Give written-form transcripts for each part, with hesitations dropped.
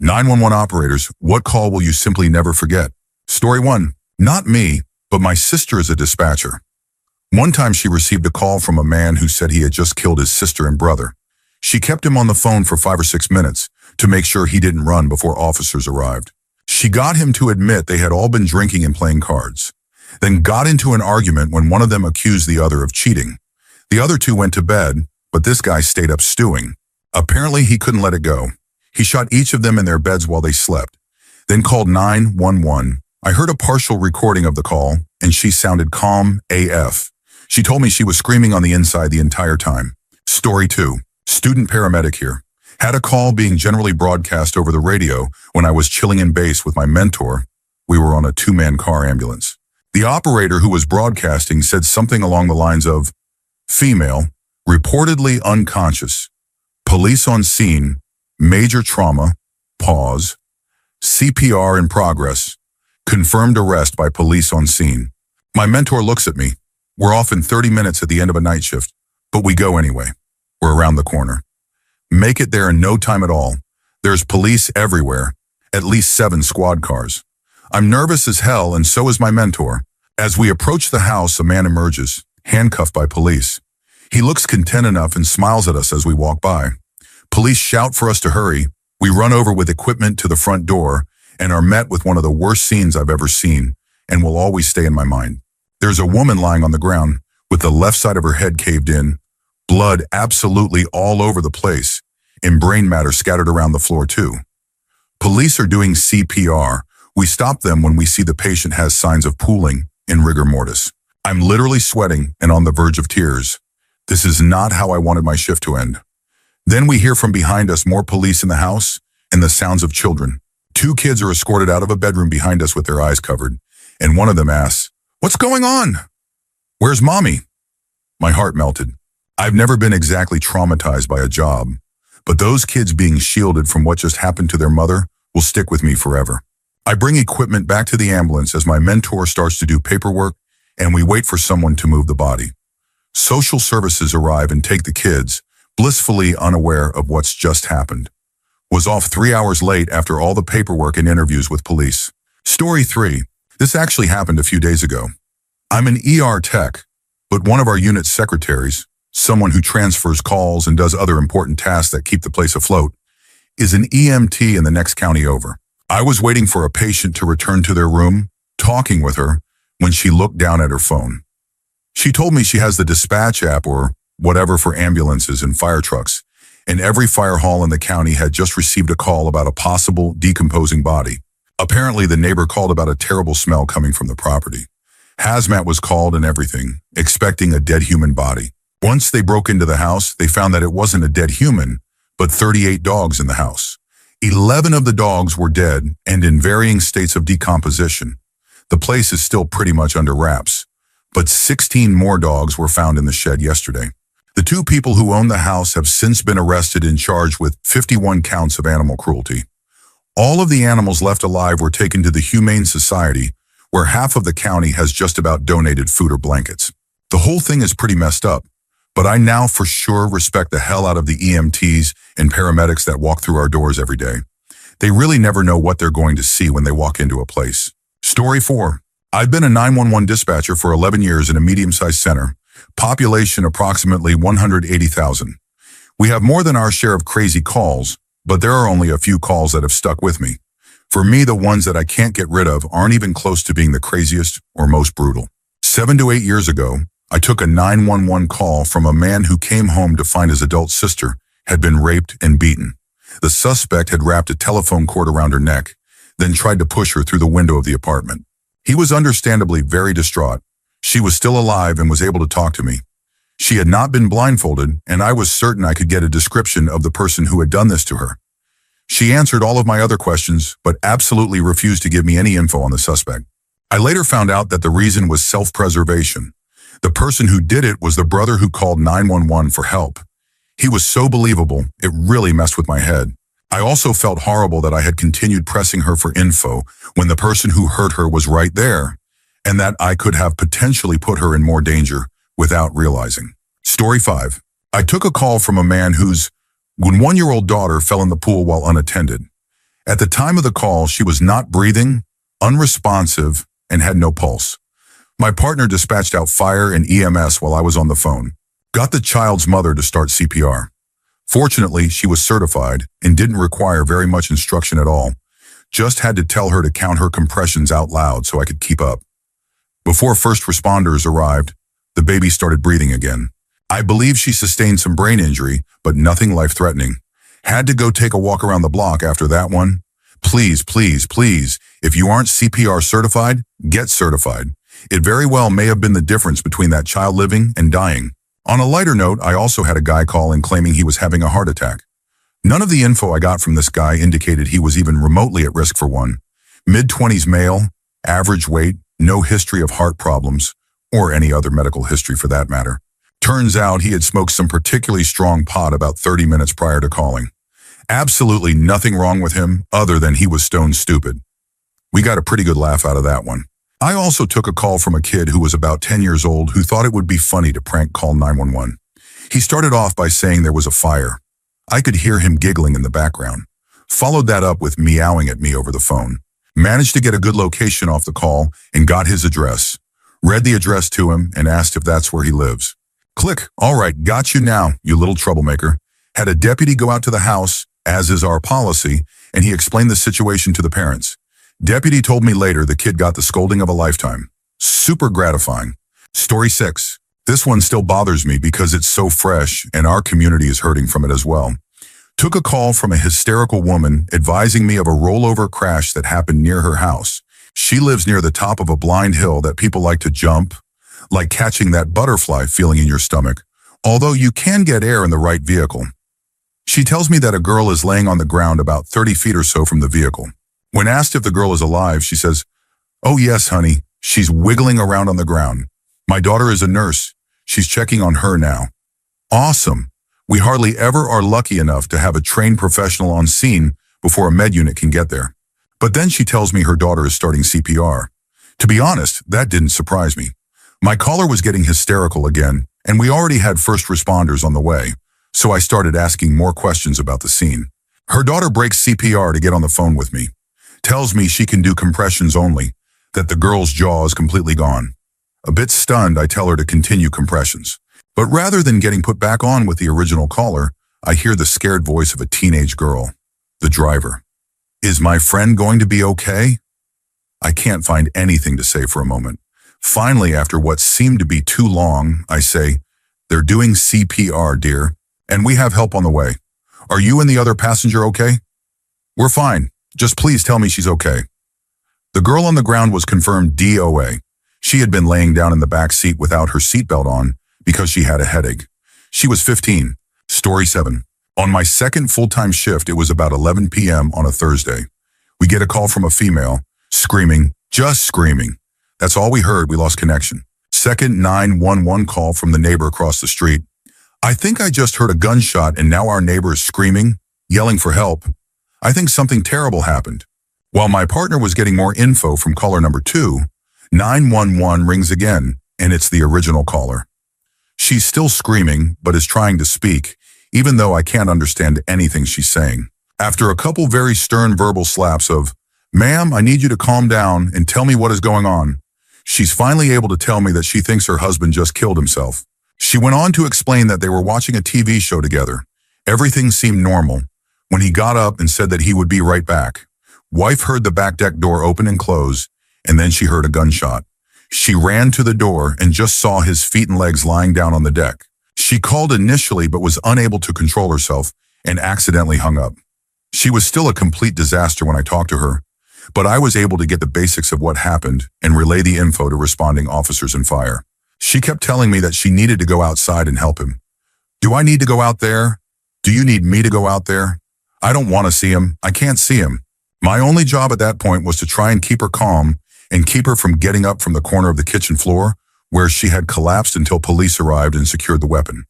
911 operators, what call will you simply never forget? Story 1. Not me, but my sister is a dispatcher. One time she received a call from a man who said he had just killed his sister and brother. She kept him on the phone for 5 or 6 minutes to make sure he didn't run before officers arrived. She got him to admit they had all been drinking and playing cards, then got into an argument when one of them accused the other of cheating. The other two went to bed, but this guy stayed up stewing. Apparently he couldn't let it go. He shot each of them in their beds while they slept, then called 911. I heard a partial recording of the call, and she sounded calm AF. She told me she was screaming on the inside the entire time. Story 2. Student paramedic here. Had a call being generally broadcast over the radio when I was chilling in base with my mentor. We were on a 2-man car ambulance. The operator who was broadcasting said something along the lines of, female, reportedly unconscious, police on scene, major trauma, pause, CPR in progress, confirmed arrest by police on scene. My mentor looks at me. We're off in 30 minutes at the end of a night shift, but we go anyway. We're around the corner. Make it there in no time at all. There's police everywhere, at least 7 squad cars. I'm nervous as hell, and so is my mentor. As we approach the house, a man emerges, handcuffed by police. He looks content enough and smiles at us as we walk by. Police shout for us to hurry. We run over with equipment to the front door and are met with one of the worst scenes I've ever seen and will always stay in my mind. There's a woman lying on the ground with the left side of her head caved in, blood absolutely all over the place, and brain matter scattered around the floor too. Police are doing CPR. We stop them when we see the patient has signs of pooling in rigor mortis. I'm literally sweating and on the verge of tears. This is not how I wanted my shift to end. Then we hear from behind us more police in the house and the sounds of children. 2 kids are escorted out of a bedroom behind us with their eyes covered, and one of them asks, "What's going on? Where's mommy?" My heart melted. I've never been exactly traumatized by a job, but those kids being shielded from what just happened to their mother will stick with me forever. I bring equipment back to the ambulance as my mentor starts to do paperwork, and we wait for someone to move the body. Social services arrive and take the kids, blissfully unaware of what's just happened. Was off 3 hours late after all the paperwork and interviews with police. Story 3. This actually happened a few days ago. I'm an ER tech, but one of our unit secretaries, someone who transfers calls and does other important tasks that keep the place afloat, is an EMT in the next county over. I was waiting for a patient to return to their room, talking with her, when she looked down at her phone. She told me she has the dispatch app or whatever for ambulances and fire trucks, and every fire hall in the county had just received a call about a possible decomposing body. Apparently, the neighbor called about a terrible smell coming from the property. Hazmat was called and everything, expecting a dead human body. Once they broke into the house, they found that it wasn't a dead human, but 38 dogs in the house. 11 of the dogs were dead and in varying states of decomposition. The place is still pretty much under wraps, but 16 more dogs were found in the shed yesterday. The 2 people who own the house have since been arrested and charged with 51 counts of animal cruelty. All of the animals left alive were taken to the Humane Society, where half of the county has just about donated food or blankets. The whole thing is pretty messed up, but I now for sure respect the hell out of the EMTs and paramedics that walk through our doors every day. They really never know what they're going to see when they walk into a place. Story 4. I've been a 911 dispatcher for 11 years in a medium-sized center, population approximately 180,000. We have more than our share of crazy calls, but there are only a few calls that have stuck with me. For me, the ones that I can't get rid of aren't even close to being the craziest or most brutal. 7 to 8 years ago, I took a 911 call from a man who came home to find his adult sister had been raped and beaten. The suspect had wrapped a telephone cord around her neck, then tried to push her through the window of the apartment. He was understandably very distraught. She was still alive and was able to talk to me. She had not been blindfolded, and I was certain I could get a description of the person who had done this to her. She answered all of my other questions, but absolutely refused to give me any info on the suspect. I later found out that the reason was self-preservation. The person who did it was the brother who called 911 for help. He was so believable, it really messed with my head. I also felt horrible that I had continued pressing her for info when the person who hurt her was right there, and that I could have potentially put her in more danger without realizing. Story 5. I took a call from a man whose 1-year-old daughter fell in the pool while unattended. At the time of the call, she was not breathing, unresponsive, and had no pulse. My partner dispatched out fire and EMS while I was on the phone. Got the child's mother to start CPR. Fortunately, she was certified and didn't require very much instruction at all. Just had to tell her to count her compressions out loud so I could keep up. Before first responders arrived, the baby started breathing again. I believe she sustained some brain injury, but nothing life-threatening. Had to go take a walk around the block after that one. Please, please, please, if you aren't CPR certified, get certified. It very well may have been the difference between that child living and dying. On a lighter note, I also had a guy call in claiming he was having a heart attack. None of the info I got from this guy indicated he was even remotely at risk for one. Mid-20s male, average weight, no history of heart problems, or any other medical history for that matter. Turns out he had smoked some particularly strong pot about 30 minutes prior to calling. Absolutely nothing wrong with him other than he was stone stupid. We got a pretty good laugh out of that one. I also took a call from a kid who was about 10 years old who thought it would be funny to prank call 911. He started off by saying there was a fire. I could hear him giggling in the background. Followed that up with meowing at me over the phone. Managed to get a good location off the call and got his address. Read the address to him and asked if that's where he lives. Click. All right, got you now, you little troublemaker. Had a deputy go out to the house, as is our policy, and he explained the situation to the parents. Deputy told me later the kid got the scolding of a lifetime. Super gratifying. Story 6. This one still bothers me because it's so fresh and our community is hurting from it as well. Took a call from a hysterical woman advising me of a rollover crash that happened near her house. She lives near the top of a blind hill that people like to jump, like catching that butterfly feeling in your stomach, although you can get air in the right vehicle. She tells me that a girl is laying on the ground about 30 feet or so from the vehicle. When asked if the girl is alive, she says, "Oh yes, honey, she's wiggling around on the ground. My daughter is a nurse. She's checking on her now." Awesome. We hardly ever are lucky enough to have a trained professional on scene before a med unit can get there. But then she tells me her daughter is starting CPR. To be honest, that didn't surprise me. My caller was getting hysterical again, and we already had first responders on the way, so I started asking more questions about the scene. Her daughter breaks CPR to get on the phone with me. Tells me she can do compressions only, that the girl's jaw is completely gone. A bit stunned, I tell her to continue compressions. But rather than getting put back on with the original caller, I hear the scared voice of a teenage girl, the driver. Is my friend going to be okay? I can't find anything to say for a moment. Finally, after what seemed to be too long, I say, "They're doing CPR, dear, and we have help on the way. Are you and the other passenger okay?" "We're fine. Just please tell me she's okay." The girl on the ground was confirmed DOA. She had been laying down in the back seat without her seatbelt on because she had a headache. She was 15. Story 7. On my second full-time shift, it was about 11 p.m. on a Thursday. We get a call from a female, screaming, just screaming. That's all we heard. We lost connection. Second 911 call from the neighbor across the street. "I think I just heard a gunshot and now our neighbor is screaming, yelling for help. I think something terrible happened." While my partner was getting more info from caller number 2, 911 rings again, and it's the original caller. She's still screaming, but is trying to speak, even though I can't understand anything she's saying. After a couple very stern verbal slaps of, "Ma'am, I need you to calm down and tell me what is going on," she's finally able to tell me that she thinks her husband just killed himself. She went on to explain that they were watching a TV show together. Everything seemed normal when he got up and said that he would be right back. Wife heard the back deck door open and close, and then she heard a gunshot. She ran to the door and just saw his feet and legs lying down on the deck. She called initially but was unable to control herself and accidentally hung up. She was still a complete disaster when I talked to her, but I was able to get the basics of what happened and relay the info to responding officers and fire. She kept telling me that she needed to go outside and help him. "Do I need to go out there? Do you need me to go out there? I don't want to see him. I can't see him." My only job at that point was to try and keep her calm and keep her from getting up from the corner of the kitchen floor where she had collapsed until police arrived and secured the weapon.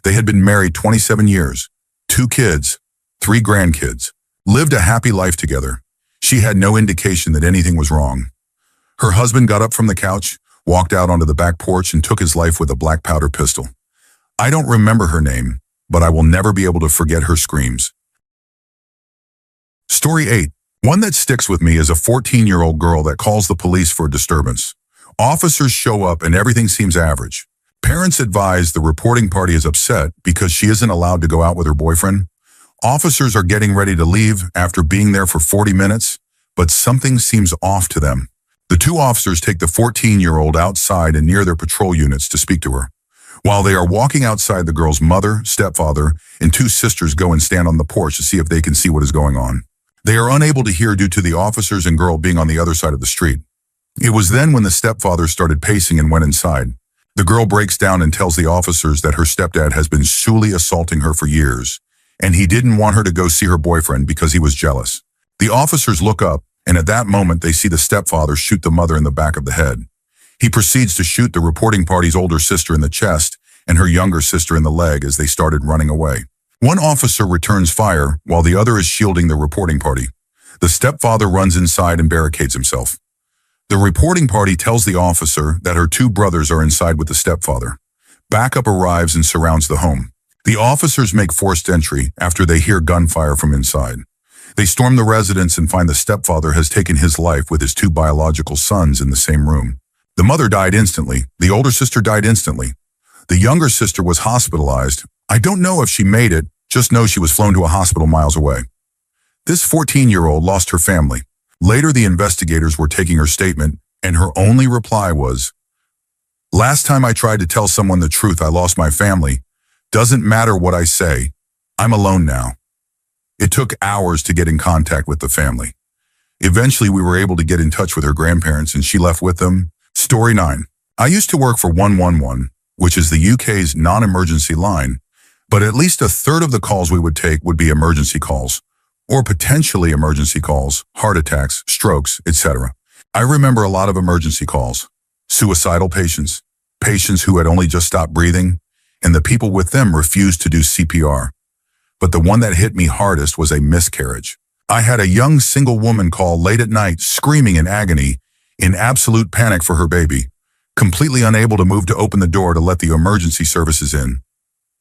They had been married 27 years, 2 kids, 3 grandkids, lived a happy life together. She had no indication that anything was wrong. Her husband got up from the couch, walked out onto the back porch and took his life with a black powder pistol. I don't remember her name, but I will never be able to forget her screams. Story 8. One that sticks with me is a 14-year-old girl that calls the police for a disturbance. Officers show up and everything seems average. Parents advise the reporting party is upset because she isn't allowed to go out with her boyfriend. Officers are getting ready to leave after being there for 40 minutes, but something seems off to them. The two officers take the 14-year-old outside and near their patrol units to speak to her. While they are walking outside, the girl's mother, stepfather, and two sisters go and stand on the porch to see if they can see what is going on. They are unable to hear due to the officers and girl being on the other side of the street. It was then when the stepfather started pacing and went inside. The girl breaks down and tells the officers that her stepdad has been sexually assaulting her for years, and he didn't want her to go see her boyfriend because he was jealous. The officers look up, and at that moment they see the stepfather shoot the mother in the back of the head. He proceeds to shoot the reporting party's older sister in the chest and her younger sister in the leg as they started running away. One officer returns fire while the other is shielding the reporting party. The stepfather runs inside and barricades himself. The reporting party tells the officer that her two brothers are inside with the stepfather. Backup arrives and surrounds the home. The officers make forced entry after they hear gunfire from inside. They storm the residence and find the stepfather has taken his life with his two biological sons in the same room. The mother died instantly. The older sister died instantly. The younger sister was hospitalized. I don't know if she made it, just know she was flown to a hospital miles away. This 14-year-old lost her family. Later, the investigators were taking her statement, and her only reply was, "Last time I tried to tell someone the truth, I lost my family. Doesn't matter what I say. I'm alone now." It took hours to get in contact with the family. Eventually, we were able to get in touch with her grandparents, and she left with them. Story 9. I used to work for 111, which is the UK's non-emergency line, but at least a third of the calls we would take would be emergency calls, or potentially emergency calls, heart attacks, strokes, etc. I remember a lot of emergency calls, suicidal patients, patients who had only just stopped breathing, and the people with them refused to do CPR. But the one that hit me hardest was a miscarriage. I had a young single woman call late at night, screaming in agony, in absolute panic for her baby, completely unable to move to open the door to let the emergency services in.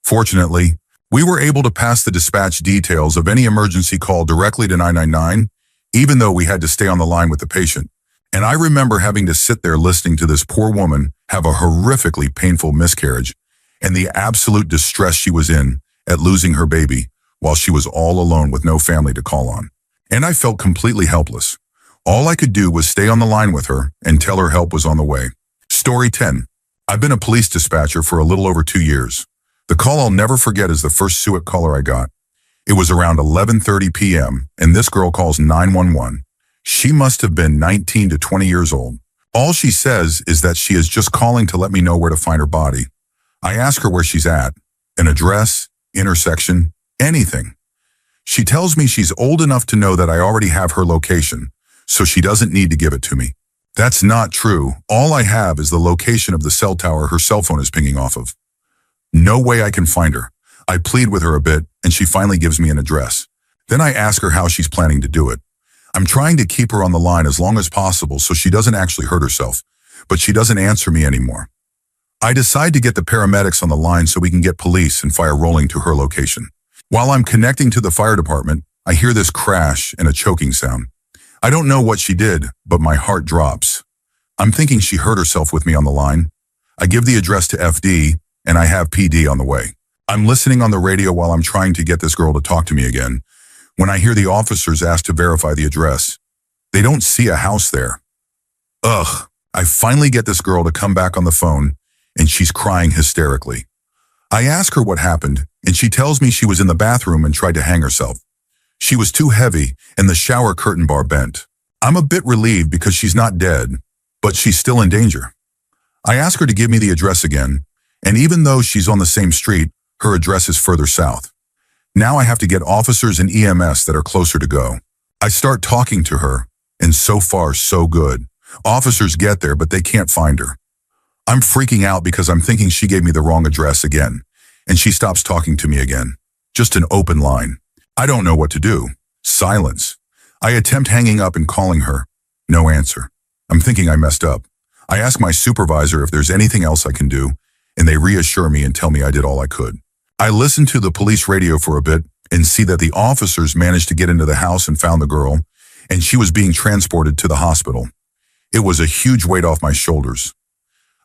Fortunately, we were able to pass the dispatch details of any emergency call directly to 999, even though we had to stay on the line with the patient. And I remember having to sit there listening to this poor woman have a horrifically painful miscarriage and the absolute distress she was in at losing her baby while she was all alone with no family to call on. And I felt completely helpless. All I could do was stay on the line with her and tell her help was on the way. Story 10. I've been a police dispatcher for a little over 2 years. The call I'll never forget is the first SUIT caller I got. It was around 11:30 p.m. and this girl calls 911. She must have been 19 to 20 years old. All she says is that she is just calling to let me know where to find her body. I ask her where she's at, an address, intersection, anything. She tells me she's old enough to know that I already have her location, so she doesn't need to give it to me. That's not true. All I have is the location of the cell tower her cell phone is pinging off of. No way I can find her. I plead with her a bit, and she finally gives me an address. Then I ask her how she's planning to do it. I'm trying to keep her on the line as long as possible so she doesn't actually hurt herself, but she doesn't answer me anymore. I decide to get the paramedics on the line so we can get police and fire rolling to her location. While I'm connecting to the fire department, I hear this crash and a choking sound. I don't know what she did, but my heart drops. I'm thinking she hurt herself with me on the line. I give the address to FD, and I have PD on the way. I'm listening on the radio while I'm trying to get this girl to talk to me again, when I hear the officers ask to verify the address. They don't see a house there. Ugh, I finally get this girl to come back on the phone, and she's crying hysterically. I ask her what happened, and she tells me she was in the bathroom and tried to hang herself. She was too heavy, and the shower curtain bar bent. I'm a bit relieved because she's not dead, but she's still in danger. I ask her to give me the address again, and even though she's on the same street, her address is further south. Now I have to get officers and EMS that are closer to go. I start talking to her, and so far, so good. Officers get there, but they can't find her. I'm freaking out because I'm thinking she gave me the wrong address again, and she stops talking to me again. Just an open line. I don't know what to do. Silence. I attempt hanging up and calling her. No answer. I'm thinking I messed up. I ask my supervisor if there's anything else I can do, and they reassure me and tell me I did all I could. I listen to the police radio for a bit and see that the officers managed to get into the house and found the girl, and she was being transported to the hospital. It was a huge weight off my shoulders.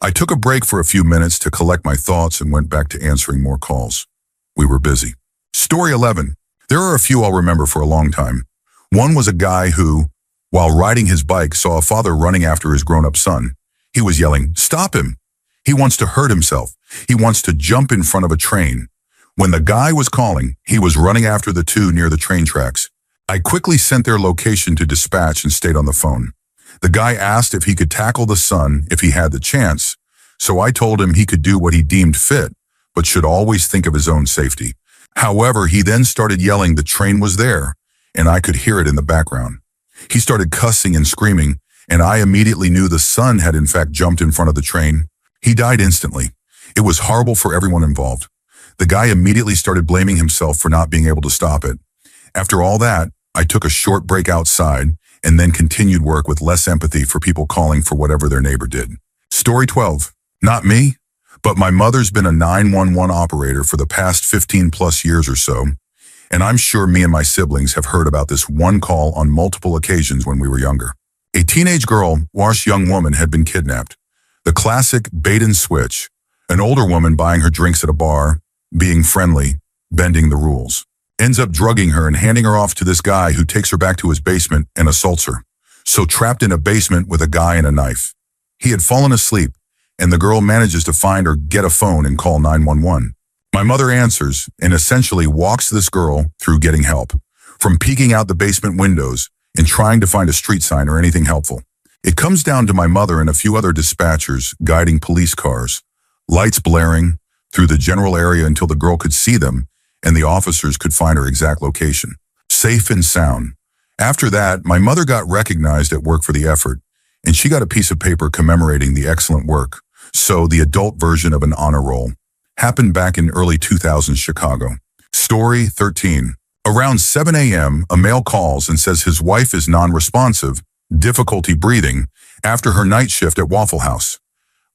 I took a break for a few minutes to collect my thoughts and went back to answering more calls. We were busy. Story 11. There are a few I'll remember for a long time. One was a guy who, while riding his bike, saw a father running after his grown-up son. He was yelling, "Stop him! He wants to hurt himself. He wants to jump in front of a train." When the guy was calling, he was running after the two near the train tracks. I quickly sent their location to dispatch and stayed on the phone. The guy asked if he could tackle the son if he had the chance, so I told him he could do what he deemed fit, but should always think of his own safety. However, he then started yelling the train was there, and I could hear it in the background. He started cussing and screaming, and I immediately knew the son had in fact jumped in front of the train. He died instantly. It was horrible for everyone involved. The guy immediately started blaming himself for not being able to stop it. After all that, I took a short break outside and then continued work with less empathy for people calling for whatever their neighbor did. Story 12. Not me, but my mother's been a 911 operator for the past 15 plus years or so, and I'm sure me and my siblings have heard about this one call on multiple occasions when we were younger. A teenage girl, young woman, had been kidnapped. The classic bait and switch, an older woman buying her drinks at a bar, being friendly, bending the rules. Ends up drugging her and handing her off to this guy who takes her back to his basement and assaults her. So trapped in a basement with a guy and a knife. He had fallen asleep, and the girl manages to find or get a phone and call 911. My mother answers and essentially walks this girl through getting help, from peeking out the basement windows and trying to find a street sign or anything helpful. It comes down to my mother and a few other dispatchers guiding police cars, lights blaring through the general area until the girl could see them and the officers could find her exact location. Safe and sound. After that, my mother got recognized at work for the effort, and she got a piece of paper commemorating the excellent work. So the adult version of an honor roll. Happened back in early 2000s Chicago. Story 13. Around 7 a.m., a male calls and says his wife is non-responsive, difficulty breathing, after her night shift at Waffle House.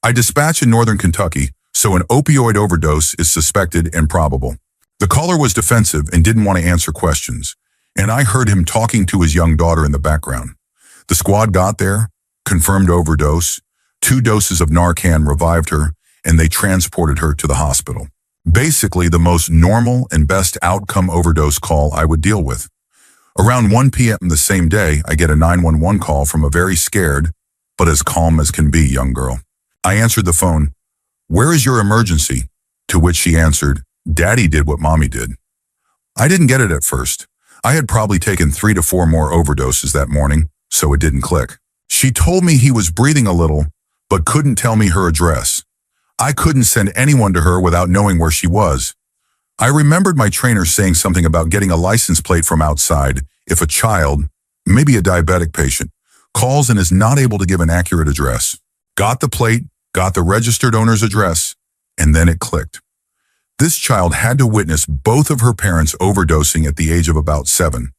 I dispatch in northern Kentucky, so an opioid overdose is suspected and probable. The caller was defensive and didn't want to answer questions, and I heard him talking to his young daughter in the background. The squad got there, confirmed overdose, 2 doses of Narcan revived her, and they transported her to the hospital. Basically, the most normal and best outcome overdose call I would deal with. Around 1 p.m. the same day, I get a 911 call from a very scared, but as calm as can be, young girl. I answered the phone. "Where is your emergency?" To which she answered, "Daddy did what Mommy did." I didn't get it at first. I had probably taken 3 to 4 more overdoses that morning, so it didn't click. She told me he was breathing a little, but couldn't tell me her address. I couldn't send anyone to her without knowing where she was. I remembered my trainer saying something about getting a license plate from outside if a child, maybe a diabetic patient, calls and is not able to give an accurate address. Got the plate, got the registered owner's address, and then it clicked. This child had to witness both of her parents overdosing at the age of about 7.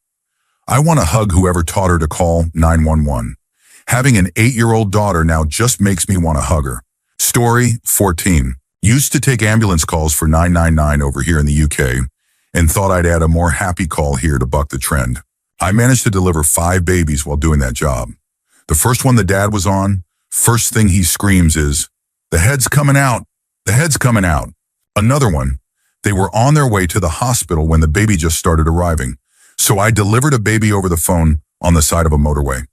I want to hug whoever taught her to call 911. Having an 8-year-old daughter now just makes me want to hug her. Story 14. Used to take ambulance calls for 999 over here in the UK and thought I'd add a more happy call here to buck the trend. I managed to deliver 5 babies while doing that job. The first one the dad was on, first thing he screams is, "The head's coming out, the head's coming out." Another one, they were on their way to the hospital when the baby just started arriving. So I delivered a baby over the phone on the side of a motorway.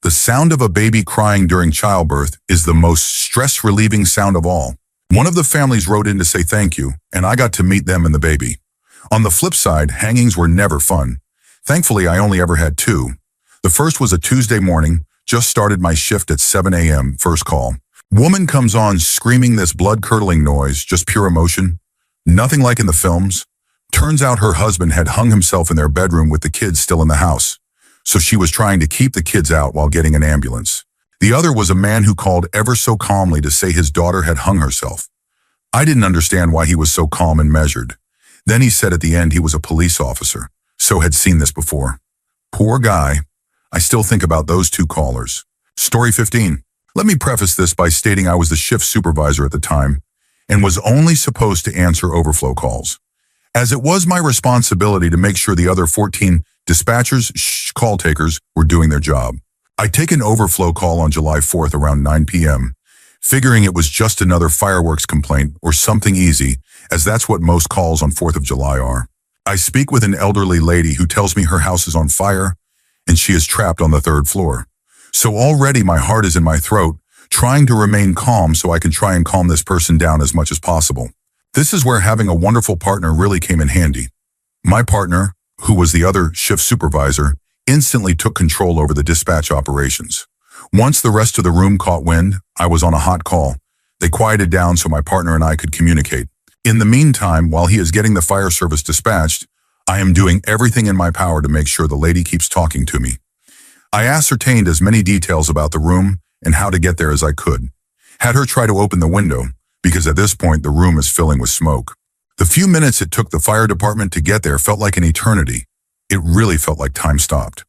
The sound of a baby crying during childbirth is the most stress-relieving sound of all. One of the families wrote in to say thank you, and I got to meet them and the baby. On the flip side, hangings were never fun. Thankfully, I only ever had 2. The first was a Tuesday morning, just started my shift at 7 a.m., first call. Woman comes on screaming this blood-curdling noise, just pure emotion. Nothing like in the films. Turns out her husband had hung himself in their bedroom with the kids still in the house. So she was trying to keep the kids out while getting an ambulance. The other was a man who called ever so calmly to say his daughter had hung herself. I didn't understand why he was so calm and measured. Then he said at the end he was a police officer, so had seen this before. Poor guy. I still think about those 2 callers. Story 15. Let me preface this by stating I was the shift supervisor at the time and was only supposed to answer overflow calls. as it was my responsibility to make sure the other 14 dispatchers, call takers, were doing their job. I take an overflow call on July 4th around 9 p.m., figuring it was just another fireworks complaint or something easy, as that's what most calls on 4th of July are. I speak with an elderly lady who tells me her house is on fire and she is trapped on the 3rd floor. So already my heart is in my throat, trying to remain calm so I can try and calm this person down as much as possible. This is where having a wonderful partner really came in handy. My partner, who was the other shift supervisor, instantly took control over the dispatch operations. Once the rest of the room caught wind, I was on a hot call. They quieted down so my partner and I could communicate. In the meantime, while he is getting the fire service dispatched, I am doing everything in my power to make sure the lady keeps talking to me. I ascertained as many details about the room and how to get there as I could. Had her try to open the window, because at this point the room is filling with smoke. The few minutes it took the fire department to get there felt like an eternity. It really felt like time stopped.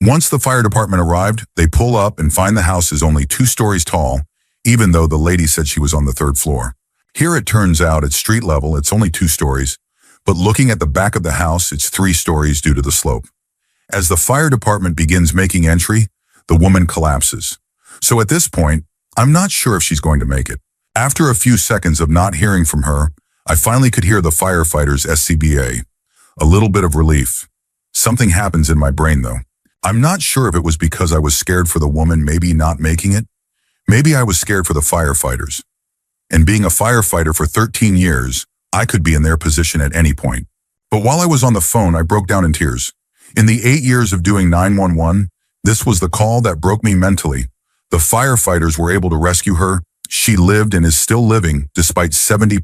Once the fire department arrived, they pull up and find the house is only 2 stories tall, even though the lady said she was on the 3rd floor. Here it turns out at street level it's only 2 stories, but looking at the back of the house it's 3 stories due to the slope. As the fire department begins making entry, the woman collapses. So at this point, I'm not sure if she's going to make it. After a few seconds of not hearing from her, I finally could hear the firefighters' SCBA. A little bit of relief. Something happens in my brain though. I'm not sure if it was because I was scared for the woman maybe not making it. Maybe I was scared for the firefighters. And being a firefighter for 13 years, I could be in their position at any point. But while I was on the phone, I broke down in tears. In the 8 years of doing 911, this was the call that broke me mentally. The firefighters were able to rescue her. She lived and is still living despite 70%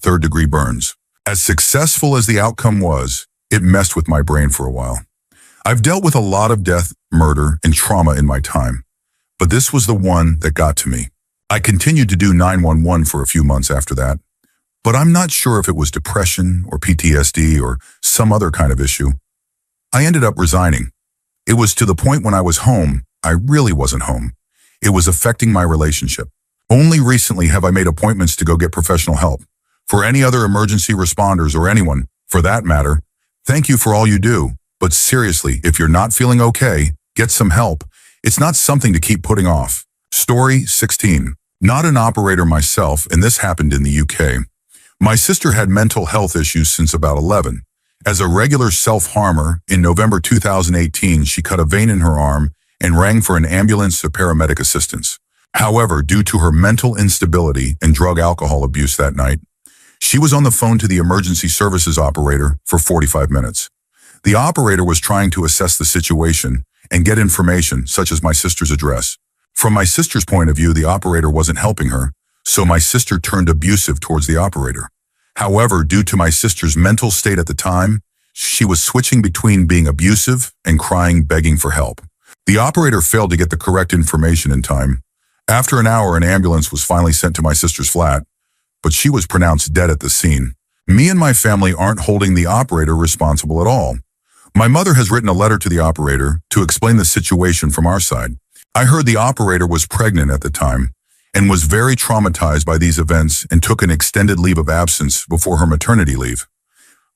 3rd-degree burns. As successful as the outcome was, it messed with my brain for a while. I've dealt with a lot of death, murder, and trauma in my time, but this was the one that got to me. I continued to do 911 for a few months after that, but I'm not sure if it was depression or PTSD or some other kind of issue. I ended up resigning. It was to the point when I was home, I really wasn't home. It was affecting my relationship. Only recently have I made appointments to go get professional help. For any other emergency responders or anyone, for that matter, thank you for all you do. But seriously, if you're not feeling okay, get some help. It's not something to keep putting off. Story 16. Not an operator myself, and this happened in the UK. My sister had mental health issues since about 11. As a regular self-harmer, in November 2018, she cut a vein in her arm and rang for an ambulance or paramedic assistance. However, due to her mental instability and drug alcohol abuse that night, she was on the phone to the emergency services operator for 45 minutes. The operator was trying to assess the situation and get information such as my sister's address. From my sister's point of view, the operator wasn't helping her, so my sister turned abusive towards the operator. However, due to my sister's mental state at the time, she was switching between being abusive and crying, begging for help. The operator failed to get the correct information in time. After an hour, an ambulance was finally sent to my sister's flat, but she was pronounced dead at the scene. Me and my family aren't holding the operator responsible at all. My mother has written a letter to the operator to explain the situation from our side. I heard the operator was pregnant at the time and was very traumatized by these events and took an extended leave of absence before her maternity leave.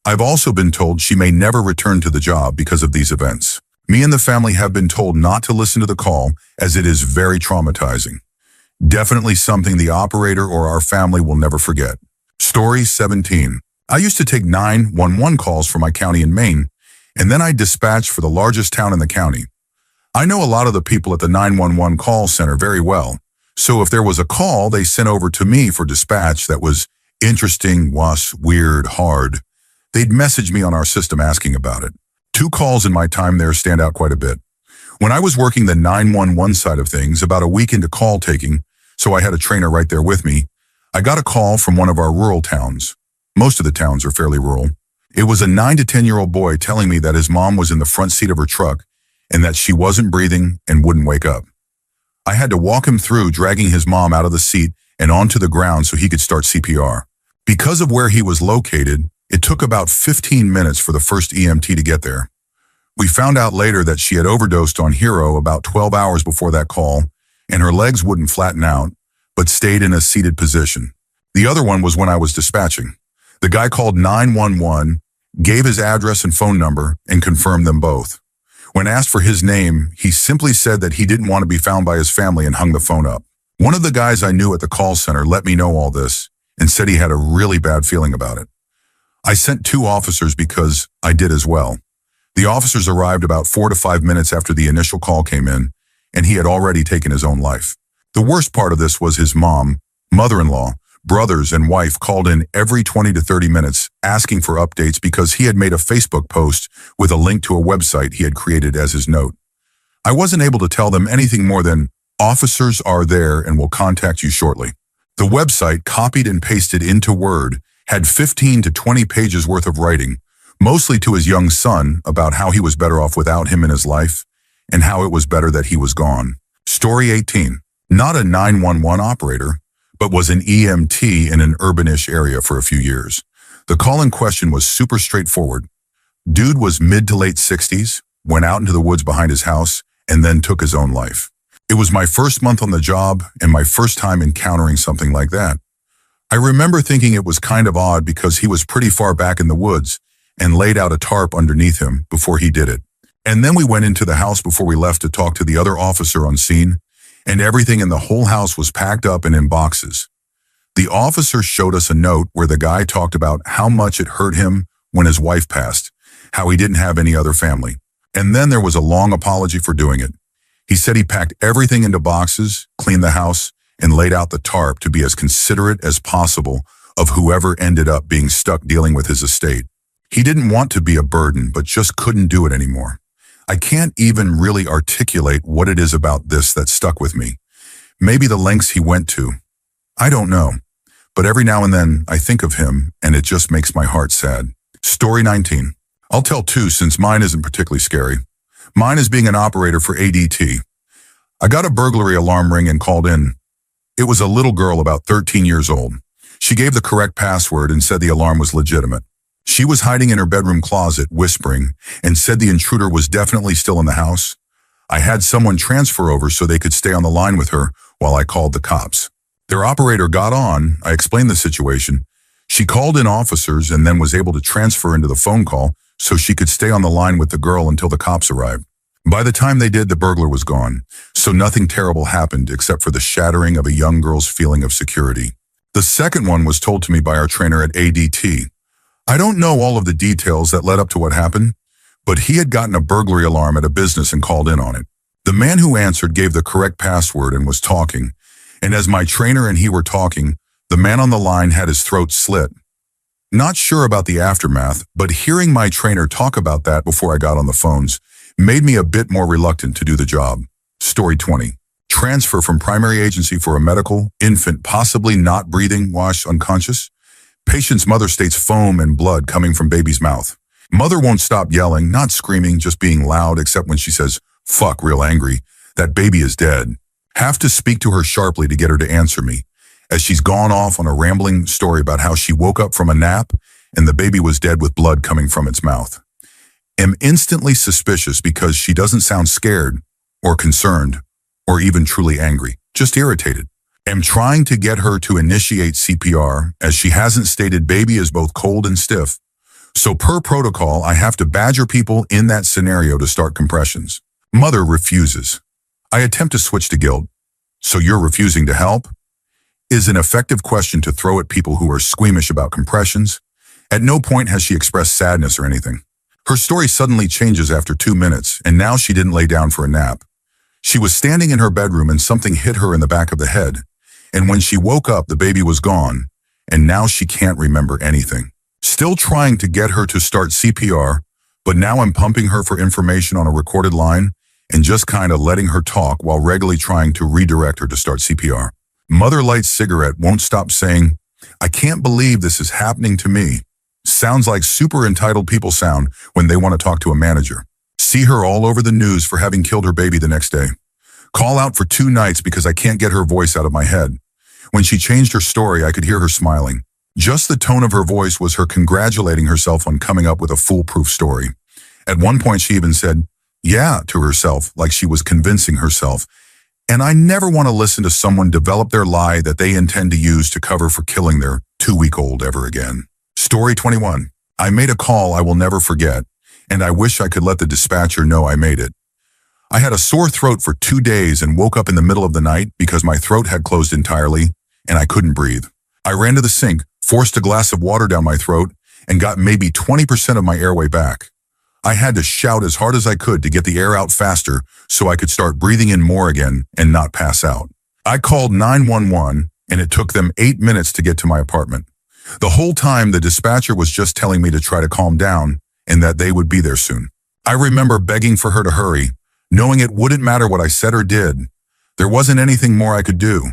I've also been told she may never return to the job because of these events. Me and the family have been told not to listen to the call as it is very traumatizing. Definitely something the operator or our family will never forget. Story 17. I used to take 911 calls for my county in Maine, and then I dispatched for the largest town in the county. I know a lot of the people at the 911 call center very well, so if there was a call they sent over to me for dispatch that was interesting, was weird, hard, they'd message me on our system asking about it. 2 calls in my time there stand out quite a bit. When I was working the 911 side of things, about a week into call taking, so I had a trainer right there with me, I got a call from one of our rural towns. Most of the towns are fairly rural. It was a 9 to 10-year-old boy telling me that his mom was in the front seat of her truck and that she wasn't breathing and wouldn't wake up. I had to walk him through dragging his mom out of the seat and onto the ground so he could start CPR. Because of where he was located, it took about 15 minutes for the first EMT to get there. We found out later that she had overdosed on Hero about 12 hours before that call, and her legs wouldn't flatten out, but stayed in a seated position. The other one was when I was dispatching. The guy called 911, gave his address and phone number, and confirmed them both. When asked for his name, he simply said that he didn't want to be found by his family and hung the phone up. One of the guys I knew at the call center let me know all this and said he had a really bad feeling about it. I sent 2 officers because I did as well. The officers arrived about 4 to 5 minutes after the initial call came in, and he had already taken his own life. The worst part of this was his mom, mother-in-law, brothers, and wife called in every 20 to 30 minutes asking for updates because he had made a Facebook post with a link to a website he had created as his note. I wasn't able to tell them anything more than, "Officers are there and will contact you shortly." The website, copied and pasted into Word, had 15 to 20 pages worth of writing, mostly to his young son about how he was better off without him in his life and how it was better that he was gone. Story 18. Not a 911 operator, but was an EMT in an urbanish area for a few years. The call in question was super straightforward. Dude was mid to late 60s, went out into the woods behind his house, and then took his own life. It was my first month on the job and my first time encountering something like that. I remember thinking it was kind of odd because he was pretty far back in the woods and laid out a tarp underneath him before he did it. And then we went into the house before we left to talk to the other officer on scene, and everything in the whole house was packed up and in boxes. The officer showed us a note where the guy talked about how much it hurt him when his wife passed, how he didn't have any other family. And then there was a long apology for doing it. He said he packed everything into boxes, cleaned the house, and laid out the tarp to be as considerate as possible of whoever ended up being stuck dealing with his estate. He didn't want to be a burden, but just couldn't do it anymore. I can't even really articulate what it is about this that stuck with me. Maybe the lengths he went to. I don't know. But every now and then I think of him and it just makes my heart sad. Story 19. I'll tell 2 since mine isn't particularly scary. Mine is being an operator for ADT. I got a burglary alarm ring and called in. It was a little girl about 13 years old. She gave the correct password and said the alarm was legitimate. She was hiding in her bedroom closet, whispering, and said the intruder was definitely still in the house. I had someone transfer over so they could stay on the line with her while I called the cops. Their operator got on, I explained the situation. She called in officers and then was able to transfer into the phone call so she could stay on the line with the girl until the cops arrived. By the time they did, the burglar was gone, so nothing terrible happened except for the shattering of a young girl's feeling of security. The second one was told to me by our trainer at ADT. I don't know all of the details that led up to what happened, but he had gotten a burglary alarm at a business and called in on it. The man who answered gave the correct password and was talking, and as my trainer and he were talking, the man on the line had his throat slit. Not sure about the aftermath, but hearing my trainer talk about that before I got on the phones made me a bit more reluctant to do the job. Story 20. Transfer from primary agency for a medical, infant, possibly not breathing, wash, unconscious. Patient's mother states foam and blood coming from baby's mouth. Mother won't stop yelling, not screaming, just being loud, except when she says, "Fuck," real angry. That baby is dead. Have to speak to her sharply to get her to answer me, as she's gone off on a rambling story about how she woke up from a nap and the baby was dead with blood coming from its mouth. Am instantly suspicious because she doesn't sound scared or concerned or even truly angry, just irritated. Am trying to get her to initiate CPR as she hasn't stated baby is both cold and stiff. So per protocol, I have to badger people in that scenario to start compressions. Mother refuses. I attempt to switch to guilt. "So you're refusing to help?" is an effective question to throw at people who are squeamish about compressions. At no point has she expressed sadness or anything. Her story suddenly changes after 2 minutes, and now she didn't lay down for a nap. She was standing in her bedroom and something hit her in the back of the head. And when she woke up, the baby was gone, and now she can't remember anything. Still trying to get her to start CPR, but now I'm pumping her for information on a recorded line and just kind of letting her talk while regularly trying to redirect her to start CPR. Mother lights cigarette, won't stop saying, "I can't believe this is happening to me." Sounds like super entitled people sound when they want to talk to a manager. See her all over the news for having killed her baby the next day. Call out for 2 nights because I can't get her voice out of my head. When she changed her story, I could hear her smiling. Just the tone of her voice was her congratulating herself on coming up with a foolproof story. At one point, she even said, "Yeah," to herself, like she was convincing herself. And I never want to listen to someone develop their lie that they intend to use to cover for killing their 2-week-old ever again. Story 21. I made a call I will never forget, and I wish I could let the dispatcher know I made it. I had a sore throat for 2 days and woke up in the middle of the night because my throat had closed entirely and I couldn't breathe. I ran to the sink, forced a glass of water down my throat, and got maybe 20% of my airway back. I had to shout as hard as I could to get the air out faster so I could start breathing in more again and not pass out. I called 911 and it took them 8 minutes to get to my apartment. The whole time the dispatcher was just telling me to try to calm down and that they would be there soon. I remember begging for her to hurry, knowing it wouldn't matter what I said or did. There wasn't anything more I could do.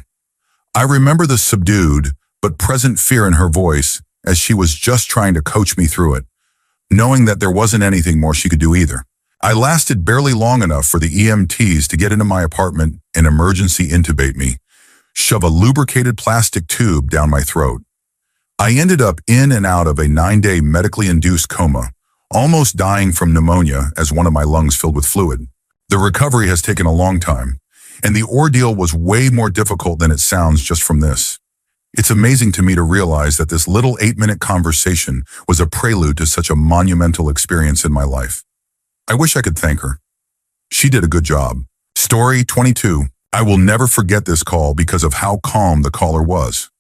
I remember the subdued but present fear in her voice as she was just trying to coach me through it, knowing that there wasn't anything more she could do either. I lasted barely long enough for the EMTs to get into my apartment and emergency intubate me, shove a lubricated plastic tube down my throat. I ended up in and out of a 9-day medically induced coma, almost dying from pneumonia as one of my lungs filled with fluid. The recovery has taken a long time, and the ordeal was way more difficult than it sounds just from this. It's amazing to me to realize that this little 8-minute conversation was a prelude to such a monumental experience in my life. I wish I could thank her. She did a good job. Story 22. I will never forget this call because of how calm the caller was.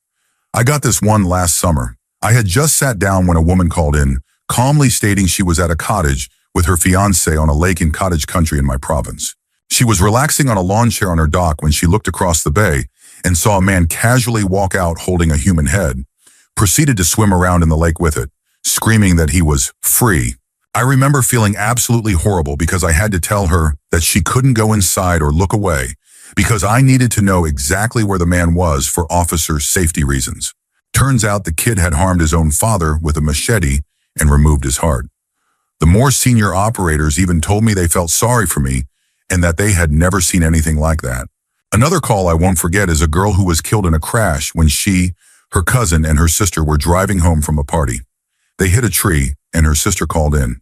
I got this one last summer. I had just sat down when a woman called in, calmly stating she was at a cottage with her fiancé on a lake in cottage country in my province. She was relaxing on a lawn chair on her dock when she looked across the bay and saw a man casually walk out holding a human head, proceeded to swim around in the lake with it, screaming that he was free. I remember feeling absolutely horrible because I had to tell her that she couldn't go inside or look away because I needed to know exactly where the man was for officer safety reasons. Turns out the kid had harmed his own father with a machete and removed his heart. The more senior operators even told me they felt sorry for me and that they had never seen anything like that. Another call I won't forget is a girl who was killed in a crash when she, her cousin, and her sister were driving home from a party. They hit a tree and her sister called in.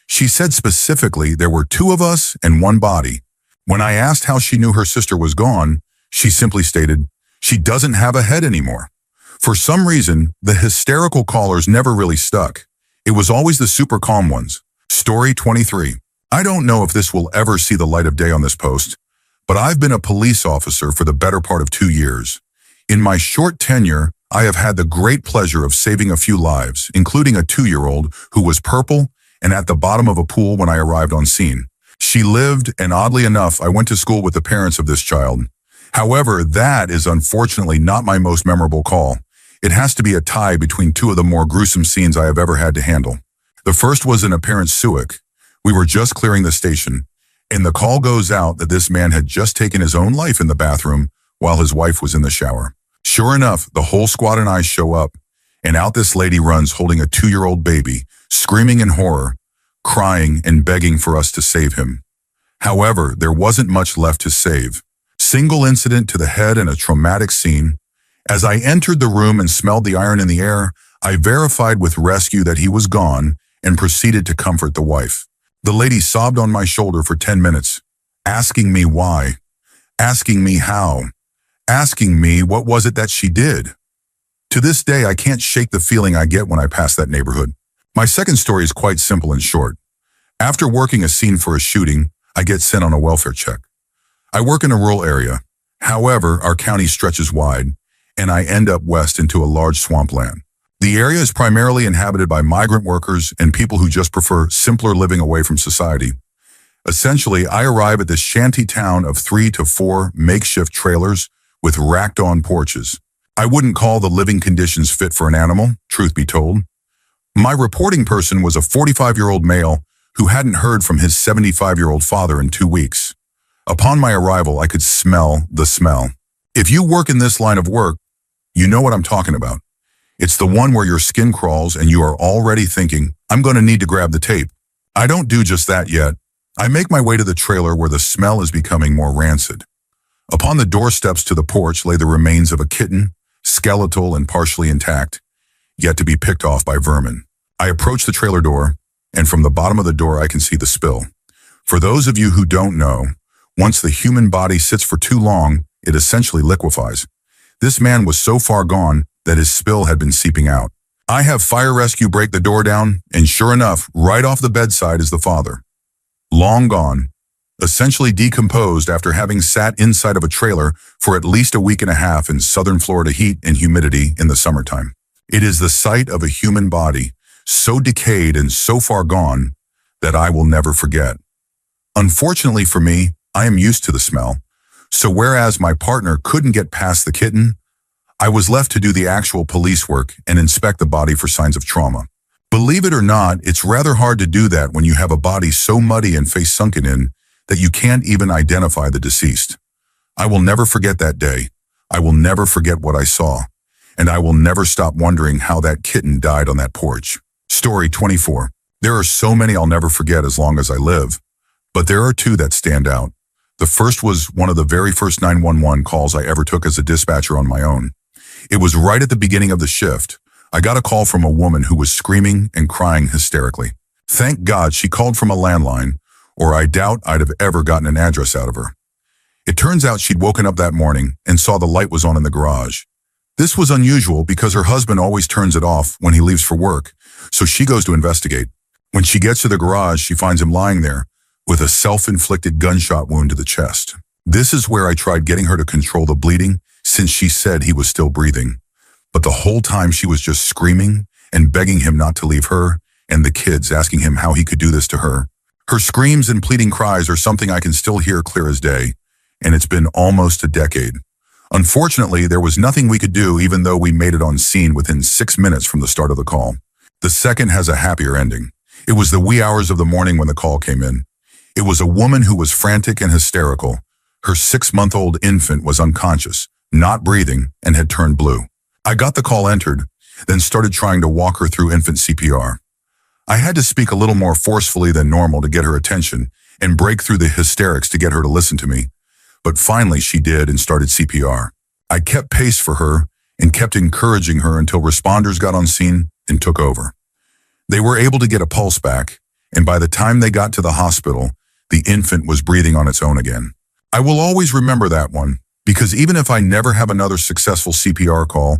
She said specifically there were 2 of us and 1 body. When I asked how she knew her sister was gone, she simply stated, she doesn't have a head anymore. For some reason, the hysterical callers never really stuck. It was always the super calm ones. Story 23. I don't know if this will ever see the light of day on this post, but I've been a police officer for the better part of 2 years. In my short tenure, I have had the great pleasure of saving a few lives, including a 2-year-old who was purple and at the bottom of a pool when I arrived on scene. She lived, and oddly enough, I went to school with the parents of this child. However, that is unfortunately not my most memorable call. It has to be a tie between 2 of the more gruesome scenes I have ever had to handle. The first was in a parent's Suic. We were just clearing the station, and the call goes out that this man had just taken his own life in the bathroom while his wife was in the shower. Sure enough, the whole squad and I show up, and out this lady runs holding a 2-year-old baby, screaming in horror, crying and begging for us to save him. However, there wasn't much left to save. Single incident to the head and a traumatic scene. As I entered the room and smelled the iron in the air, I verified with rescue that he was gone and proceeded to comfort the wife. The lady sobbed on my shoulder for 10 minutes, asking me why, asking me how, asking me what was it that she did. To this day, I can't shake the feeling I get when I pass that neighborhood. My second story is quite simple and short. After working a scene for a shooting, I get sent on a welfare check. I work in a rural area. However, our county stretches wide, and I end up west into a large swampland. The area is primarily inhabited by migrant workers and people who just prefer simpler living away from society. Essentially, I arrive at this shanty town of 3 to 4 makeshift trailers with racked-on porches. I wouldn't call the living conditions fit for an animal, truth be told. My reporting person was a 45-year-old male who hadn't heard from his 75-year-old father in 2 weeks. Upon my arrival, I could smell the smell. If you work in this line of work, you know what I'm talking about. It's the one where your skin crawls and you are already thinking, I'm going to need to grab the tape. I don't do just that yet. I make my way to the trailer where the smell is becoming more rancid. Upon the doorsteps to the porch lay the remains of a kitten, skeletal and partially intact, yet to be picked off by vermin. I approach the trailer door, and from the bottom of the door I can see the spill. For those of you who don't know, once the human body sits for too long, it essentially liquefies. This man was so far gone that his spill had been seeping out. I have fire rescue break the door down, and sure enough, right off the bedside is the father. Long gone, essentially decomposed after having sat inside of a trailer for at least a week and a half in southern Florida heat and humidity in the summertime. It is the sight of a human body, so decayed and so far gone, that I will never forget. Unfortunately for me, I am used to the smell, so whereas my partner couldn't get past the kitten, I was left to do the actual police work and inspect the body for signs of trauma. Believe it or not, it's rather hard to do that when you have a body so muddy and face sunken in that you can't even identify the deceased. I will never forget that day. I will never forget what I saw. And I will never stop wondering how that kitten died on that porch. Story 24. There are so many I'll never forget as long as I live. But there are two that stand out. The first was one of the very first 911 calls I ever took as a dispatcher on my own. It was right at the beginning of the shift. I got a call from a woman who was screaming and crying hysterically. Thank God she called from a landline, or I doubt I'd have ever gotten an address out of her. It turns out she'd woken up that morning and saw the light was on in the garage. This was unusual because her husband always turns it off when he leaves for work, so she goes to investigate. When she gets to the garage, she finds him lying there with a self-inflicted gunshot wound to the chest. This is where I tried getting her to control the bleeding since she said he was still breathing. But the whole time she was just screaming and begging him not to leave her and the kids, asking him how he could do this to her. Her screams and pleading cries are something I can still hear clear as day, and it's been almost a decade. Unfortunately, there was nothing we could do even though we made it on scene within 6 minutes from the start of the call. The second has a happier ending. It was the wee hours of the morning when the call came in. It was a woman who was frantic and hysterical. Her 6-month-old infant was unconscious, not breathing, and had turned blue. I got the call entered, then started trying to walk her through infant CPR. I had to speak a little more forcefully than normal to get her attention and break through the hysterics to get her to listen to me. But finally she did and started CPR. I kept pace for her and kept encouraging her until responders got on scene and took over. They were able to get a pulse back, and by the time they got to the hospital, the infant was breathing on its own again. I will always remember that one, because even if I never have another successful CPR call,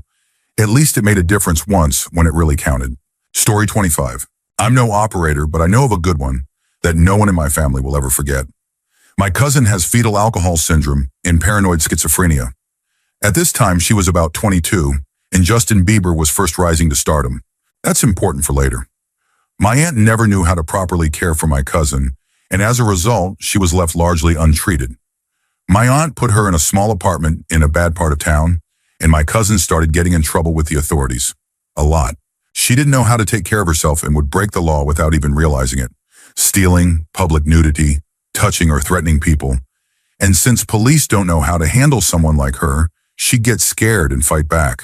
at least it made a difference once when it really counted. Story 25. I'm no operator, but I know of a good one that no one in my family will ever forget. My cousin has fetal alcohol syndrome and paranoid schizophrenia. At this time, she was about 22, and Justin Bieber was first rising to stardom. That's important for later. My aunt never knew how to properly care for my cousin, and as a result, she was left largely untreated. My aunt put her in a small apartment in a bad part of town, and my cousin started getting in trouble with the authorities. A lot. She didn't know how to take care of herself and would break the law without even realizing it. Stealing, public nudity, touching or threatening people. And since police don't know how to handle someone like her, she'd get scared and fight back.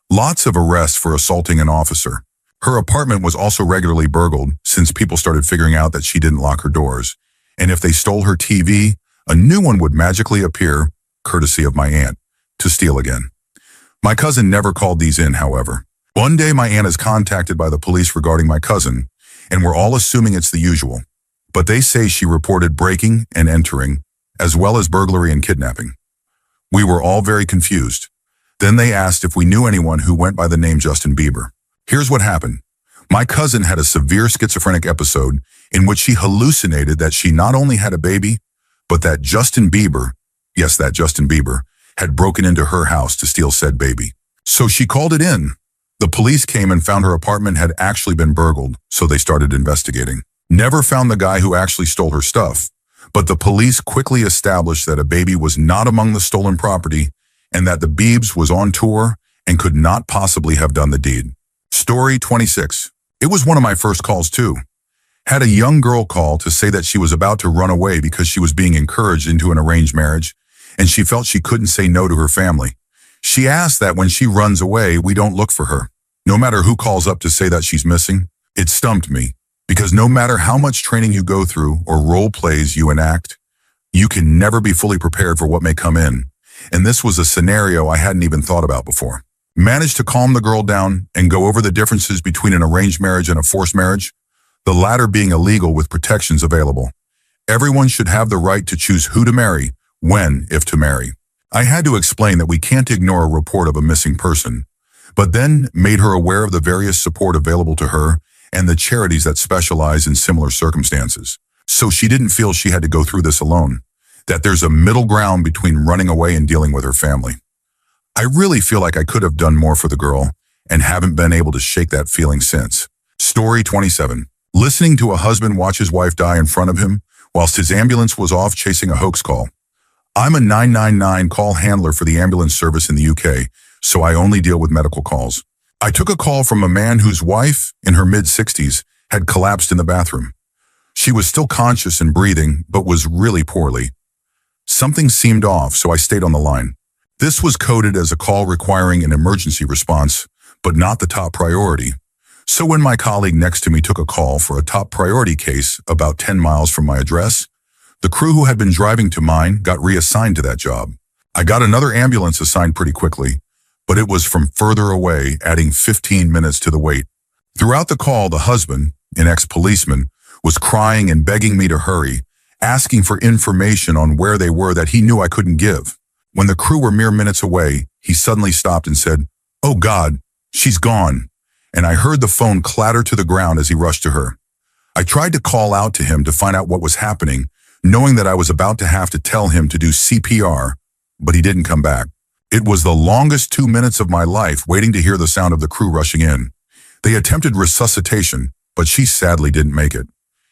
Lots of arrests for assaulting an officer. Her apartment was also regularly burgled since people started figuring out that she didn't lock her doors. And if they stole her TV, a new one would magically appear, courtesy of my aunt, to steal again. My cousin never called these in, however. One day my aunt is contacted by the police regarding my cousin, and we're all assuming it's the usual. But they say she reported breaking and entering, as well as burglary and kidnapping. We were all very confused. Then they asked if we knew anyone who went by the name Justin Bieber. Here's what happened. My cousin had a severe schizophrenic episode in which she hallucinated that she not only had a baby, but that Justin Bieber, yes, that Justin Bieber, had broken into her house to steal said baby. So she called it in. The police came and found her apartment had actually been burgled, so they started investigating. Never found the guy who actually stole her stuff, but the police quickly established that a baby was not among the stolen property and that the Biebs was on tour and could not possibly have done the deed. Story 26. It was one of my first calls too. Had a young girl call to say that she was about to run away because she was being encouraged into an arranged marriage and she felt she couldn't say no to her family. She asked that when she runs away, we don't look for her. No matter who calls up to say that she's missing, it stumped me because no matter how much training you go through or role plays you enact, you can never be fully prepared for what may come in. And this was a scenario I hadn't even thought about before. Managed to calm the girl down and go over the differences between an arranged marriage and a forced marriage, the latter being illegal with protections available. Everyone should have the right to choose who to marry, when, if to marry. I had to explain that we can't ignore a report of a missing person, but then made her aware of the various support available to her and the charities that specialize in similar circumstances. So she didn't feel she had to go through this alone, that there's a middle ground between running away and dealing with her family. I really feel like I could have done more for the girl and haven't been able to shake that feeling since. Story 27. Listening to a husband watch his wife die in front of him whilst his ambulance was off chasing a hoax call. I'm a 999 call handler for the ambulance service in the UK, so I only deal with medical calls. I took a call from a man whose wife, in her mid-60s, had collapsed in the bathroom. She was still conscious and breathing, but was really poorly. Something seemed off, so I stayed on the line. This was coded as a call requiring an emergency response, but not the top priority. So when my colleague next to me took a call for a top priority case about 10 miles from my address, the crew who had been driving to mine got reassigned to that job. I got another ambulance assigned pretty quickly, but it was from further away, adding 15 minutes to the wait. Throughout the call, the husband, an ex-policeman, was crying and begging me to hurry, asking for information on where they were that he knew I couldn't give. When the crew were mere minutes away, he suddenly stopped and said, "Oh God, she's gone." And I heard the phone clatter to the ground as he rushed to her. I tried to call out to him to find out what was happening, knowing that I was about to have to tell him to do CPR, but he didn't come back. It was the longest 2 minutes of my life waiting to hear the sound of the crew rushing in. They attempted resuscitation, but she sadly didn't make it.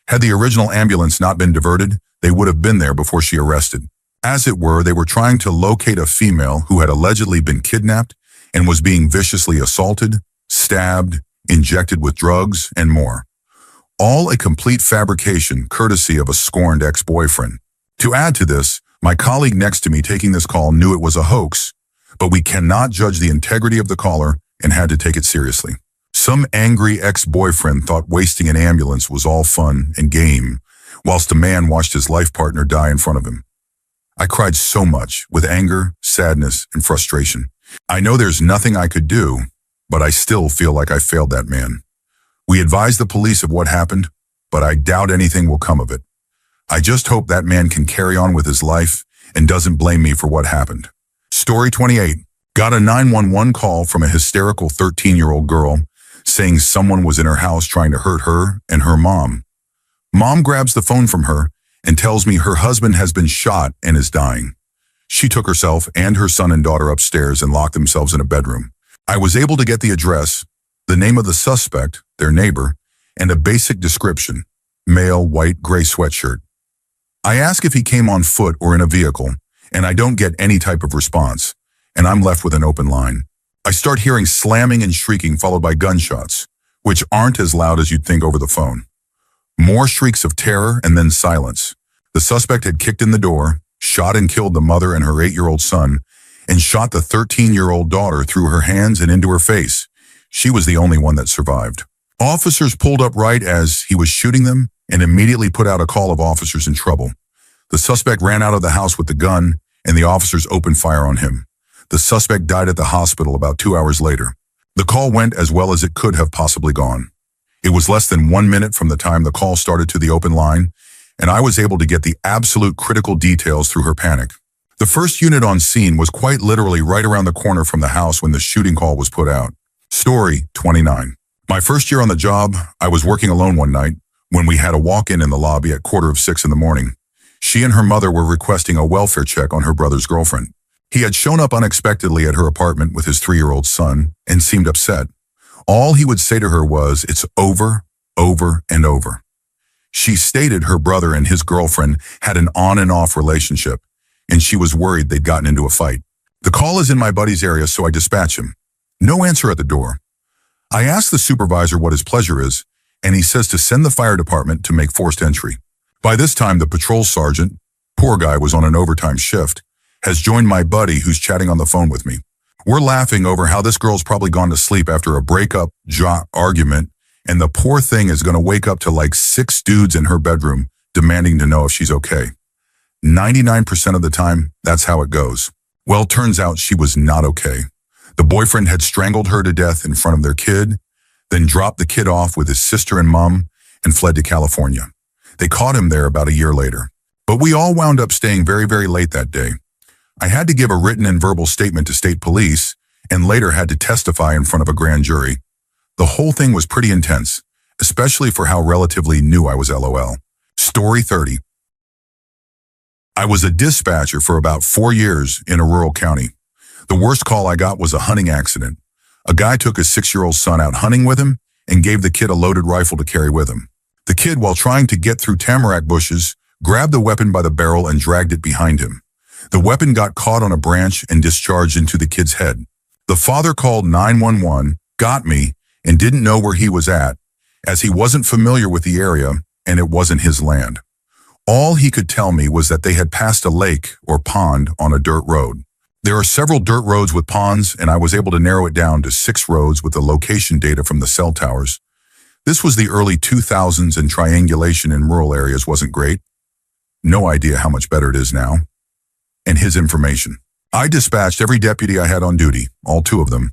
Had the original ambulance not been diverted, they would have been there before she arrested. As it were, they were trying to locate a female who had allegedly been kidnapped and was being viciously assaulted, stabbed, injected with drugs, and more. All a complete fabrication courtesy of a scorned ex-boyfriend. To add to this, my colleague next to me taking this call knew it was a hoax, but we cannot judge the integrity of the caller and had to take it seriously. Some angry ex-boyfriend thought wasting an ambulance was all fun and game, whilst a man watched his life partner die in front of him. I cried so much with anger, sadness, and frustration. I know there's nothing I could do, but I still feel like I failed that man. We advised the police of what happened, but I doubt anything will come of it. I just hope that man can carry on with his life and doesn't blame me for what happened. Story 28. Got a 911 call from a hysterical 13-year-old girl saying someone was in her house trying to hurt her and her mom. Mom grabs the phone from her and tells me her husband has been shot and is dying. She took herself and her son and daughter upstairs and locked themselves in a bedroom. I was able to get the address, the name of the suspect, their neighbor, and a basic description: male, white, gray sweatshirt. I ask if he came on foot or in a vehicle, and I don't get any type of response, and I'm left with an open line. I start hearing slamming and shrieking followed by gunshots, which aren't as loud as you'd think over the phone. More shrieks of terror and then silence. The suspect had kicked in the door, shot and killed the mother and her 8-year-old son, and shot the 13-year-old daughter through her hands and into her face. She was the only one that survived. Officers pulled up right as he was shooting them and immediately put out a call of officers in trouble. The suspect ran out of the house with the gun, and the officers opened fire on him. The suspect died at the hospital about 2 hours later. The call went as well as it could have possibly gone. It was less than 1 minute from the time the call started to the open line, and I was able to get the absolute critical details through her panic. The first unit on scene was quite literally right around the corner from the house when the shooting call was put out. Story 29. My first year on the job, I was working alone one night when we had a walk-in in the lobby at 5:45 in the morning. She and her mother were requesting a welfare check on her brother's girlfriend. He had shown up unexpectedly at her apartment with his 3-year-old son and seemed upset. All he would say to her was, "It's over, over, and over." She stated her brother and his girlfriend had an on and off relationship, and she was worried they'd gotten into a fight. The call is in my buddy's area, so I dispatch him. No answer at the door. I ask the supervisor what his pleasure is, and he says to send the fire department to make forced entry. By this time, the patrol sergeant, poor guy was on an overtime shift, has joined my buddy who's chatting on the phone with me. We're laughing over how this girl's probably gone to sleep after a breakup argument, and the poor thing is going to wake up to like 6 dudes in her bedroom demanding to know if she's okay. 99% of the time, that's how it goes. Well, turns out she was not okay. The boyfriend had strangled her to death in front of their kid, then dropped the kid off with his sister and mom and fled to California. They caught him there about a year later. But we all wound up staying very, very late that day. I had to give a written and verbal statement to state police, and later had to testify in front of a grand jury. The whole thing was pretty intense, especially for how relatively new I was. LOL. Story 30. I was a dispatcher for about 4 years in a rural county. The worst call I got was a hunting accident. A guy took his 6-year-old son out hunting with him and gave the kid a loaded rifle to carry with him. The kid, while trying to get through tamarack bushes, grabbed the weapon by the barrel and dragged it behind him. The weapon got caught on a branch and discharged into the kid's head. The father called 911, got me, and didn't know where he was at, as he wasn't familiar with the area and it wasn't his land. All he could tell me was that they had passed a lake or pond on a dirt road. There are several dirt roads with ponds, and I was able to narrow it down to 6 roads with the location data from the cell towers. This was the early 2000s, and triangulation in rural areas wasn't great. No idea how much better it is now. And his information. I dispatched every deputy I had on duty, all 2 of them,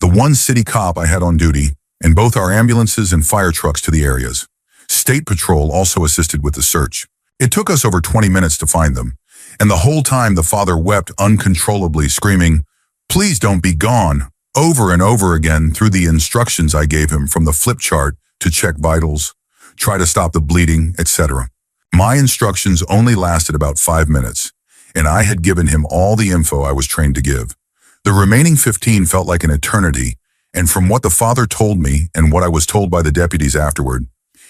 the 1 city cop I had on duty, and both our ambulances and fire trucks to the areas. State Patrol also assisted with the search. It took us over 20 minutes to find them, and the whole time the father wept uncontrollably, screaming, "Please don't be gone," over and over again through the instructions I gave him from the flip chart to check vitals, try to stop the bleeding, etc. My instructions only lasted about 5 minutes, and I had given him all the info I was trained to give. The remaining 15 felt like an eternity, and from what the father told me and what I was told by the deputies afterward,